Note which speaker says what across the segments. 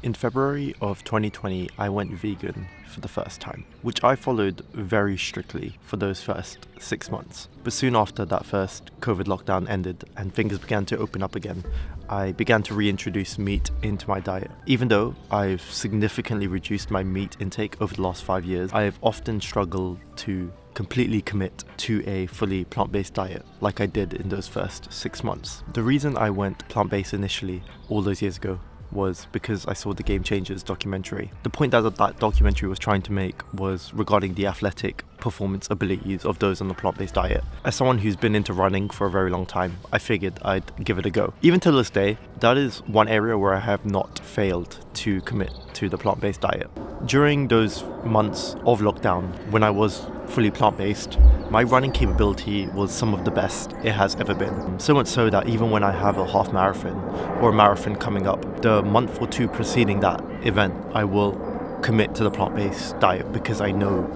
Speaker 1: In February of 2020, I went vegan for the first time, which I followed very strictly for those first 6 months. But soon after that first COVID lockdown ended and things began to open up again, I began to reintroduce meat into my diet. Even though I've significantly reduced my meat intake over the last 5 years, I have often struggled to completely commit to a fully plant-based diet like I did in those first 6 months. The reason I went plant-based initially all those years ago was because I saw the Game Changers documentary. The point that documentary was trying to make was regarding the athletic performance abilities of those on the plant-based diet. As someone who's been into running for a very long time, I figured I'd give it a go. Even to this day, that is one area where I have not failed to commit to the plant-based diet. During those months of lockdown, when I was fully plant-based, my running capability was some of the best it has ever been. So much so that even when I have a half marathon or a marathon coming up, the month or two preceding that event, I will commit to the plant-based diet because I know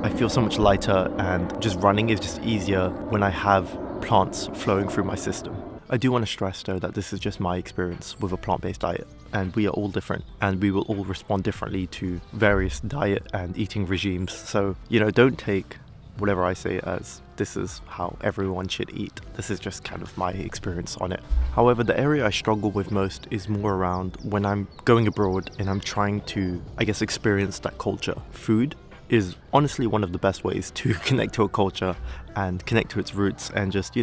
Speaker 1: I feel so much lighter and just running is just easier when I have plants flowing through my system. I do want to stress though that this is just my experience with a plant-based diet, and we are all different and we will all respond differently to various diet and eating regimes. So, don't take whatever I say as this is how everyone should eat. This is just kind of my experience on it. However, the area I struggle with most is more around when I'm going abroad and I'm trying to, experience that culture. Food is honestly one of the best ways to connect to a culture and connect to its roots and just,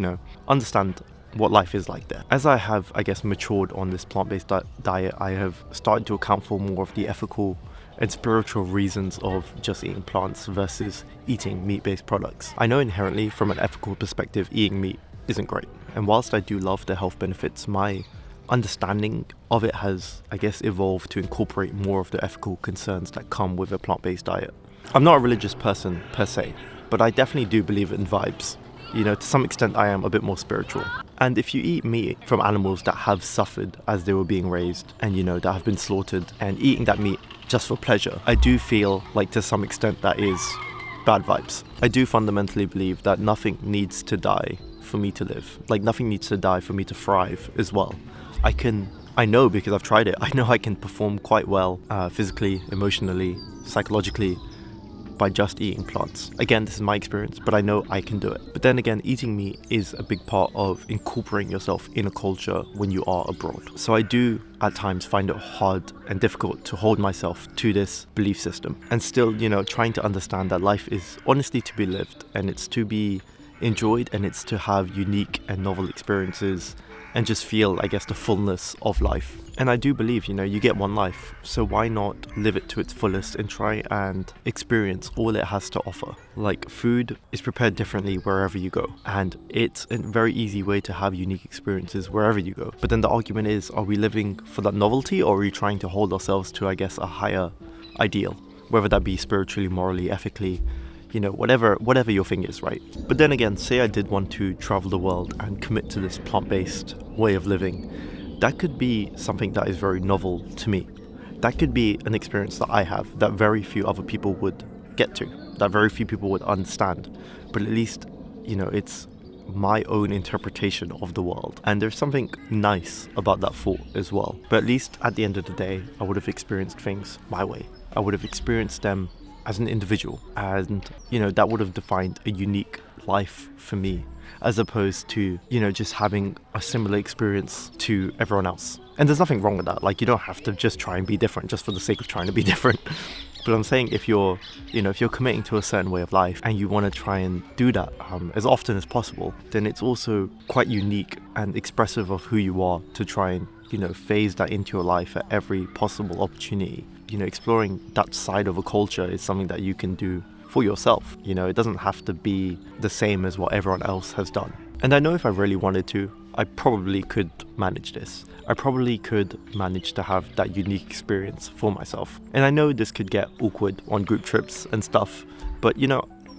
Speaker 1: understand what life is like there. As I have, matured on this plant-based diet, I have started to account for more of the ethical and spiritual reasons of just eating plants versus eating meat-based products. I know inherently from an ethical perspective, eating meat isn't great. And whilst I do love the health benefits, my understanding of it has, evolved to incorporate more of the ethical concerns that come with a plant-based diet. I'm not a religious person per se, but I definitely do believe in vibes. To some extent I am a bit more spiritual. And if you eat meat from animals that have suffered as they were being raised and that have been slaughtered, and eating that meat just for pleasure, I do feel like to some extent that is bad vibes. I do fundamentally believe that nothing needs to die for me to live. Like nothing needs to die for me to thrive as well. I know because I've tried it, I know I can perform quite well physically, emotionally, psychologically, by just eating plants. Again, this is my experience, but I know I can do it. But then again, eating meat is a big part of incorporating yourself in a culture when you are abroad. So I do at times find it hard and difficult to hold myself to this belief system and still, trying to understand that life is honestly to be lived and it's to be enjoyed and it's to have unique and novel experiences and just feel, the fullness of life. And I do believe, you get one life, so why not live it to its fullest and try and experience all it has to offer? Like, food is prepared differently wherever you go, and it's a very easy way to have unique experiences wherever you go. But then the argument is, are we living for that novelty, or are we trying to hold ourselves to, a higher ideal? Whether that be spiritually, morally, ethically, whatever your thing is, right? But then again, say I did want to travel the world and commit to this plant-based way of living. That could be something that is very novel to me. That could be an experience that I have that very few other people would get to, that very few people would understand. But at least, it's my own interpretation of the world. And there's something nice about that thought as well. But at least at the end of the day, I would have experienced things my way. I would have experienced them as an individual, and that would have defined a unique life for me, as opposed to just having a similar experience to everyone else. And there's nothing wrong with that. Like, you don't have to just try and be different just for the sake of trying to be different. But I'm saying if you're committing to a certain way of life and you want to try and do that as often as possible, then it's also quite unique and expressive of who you are to try and phase that into your life at every possible opportunity. Exploring that side of a culture is something that you can do for yourself. It doesn't have to be the same as what everyone else has done. And I know if I really wanted to, I probably could manage this. I probably could manage to have that unique experience for myself. And I know this could get awkward on group trips and stuff, but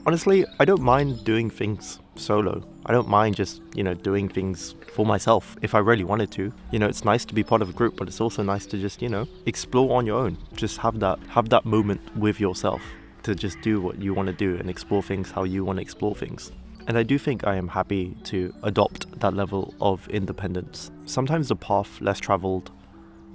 Speaker 1: honestly, I don't mind doing things solo. I don't mind just, doing things for myself if I really wanted to. It's nice to be part of a group, but it's also nice to just, explore on your own. Just have that moment with yourself to just do what you want to do and explore things how you want to explore things. And I do think I am happy to adopt that level of independence. Sometimes the path less traveled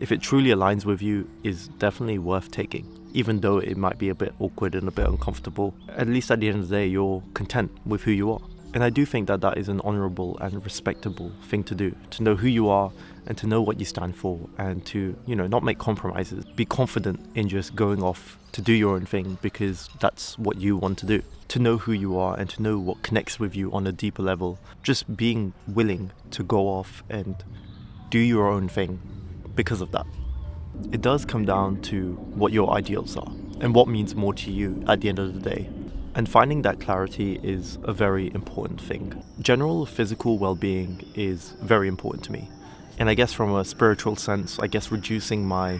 Speaker 1: if it truly aligns with you, is definitely worth taking. Even though it might be a bit awkward and a bit uncomfortable, at least at the end of the day, you're content with who you are. And I do think that that is an honourable and respectable thing to do, to know who you are and to know what you stand for, and to, not make compromises. Be confident in just going off to do your own thing because that's what you want to do. To know who you are and to know what connects with you on a deeper level. Just being willing to go off and do your own thing because of that. It does come down to what your ideals are and what means more to you at the end of the day. And finding that clarity is a very important thing. General physical well-being is very important to me. And I guess from a spiritual sense, reducing my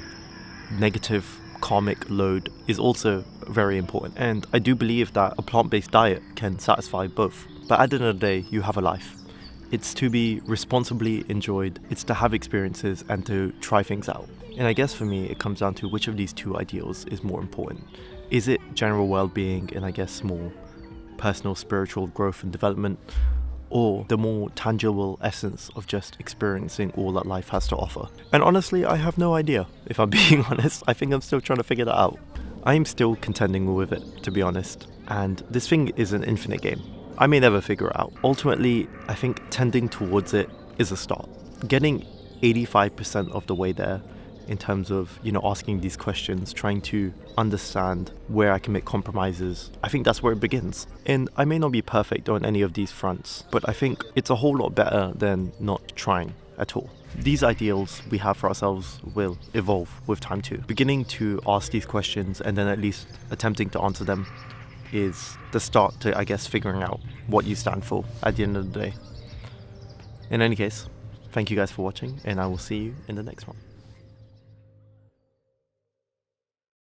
Speaker 1: negative karmic load is also very important. And I do believe that a plant-based diet can satisfy both. But at the end of the day, you have a life. It's to be responsibly enjoyed, it's to have experiences and to try things out. And I guess for me, it comes down to which of these two ideals is more important. Is it general well-being and more personal spiritual growth and development, or the more tangible essence of just experiencing all that life has to offer? And honestly, I have no idea. If I'm being honest, I think I'm still trying to figure that out. I'm still contending with it, to be honest. And this thing is an infinite game. I may never figure it out. Ultimately, I think tending towards it is a start. Getting 85% of the way there in terms of, asking these questions, trying to understand where I can make compromises, I think that's where it begins. And I may not be perfect on any of these fronts, but I think it's a whole lot better than not trying at all. These ideals we have for ourselves will evolve with time too. Beginning to ask these questions and then at least attempting to answer them is the start to, figuring out what you stand for at the end of the day. In any case, thank you guys for watching, and I will see you in the next one.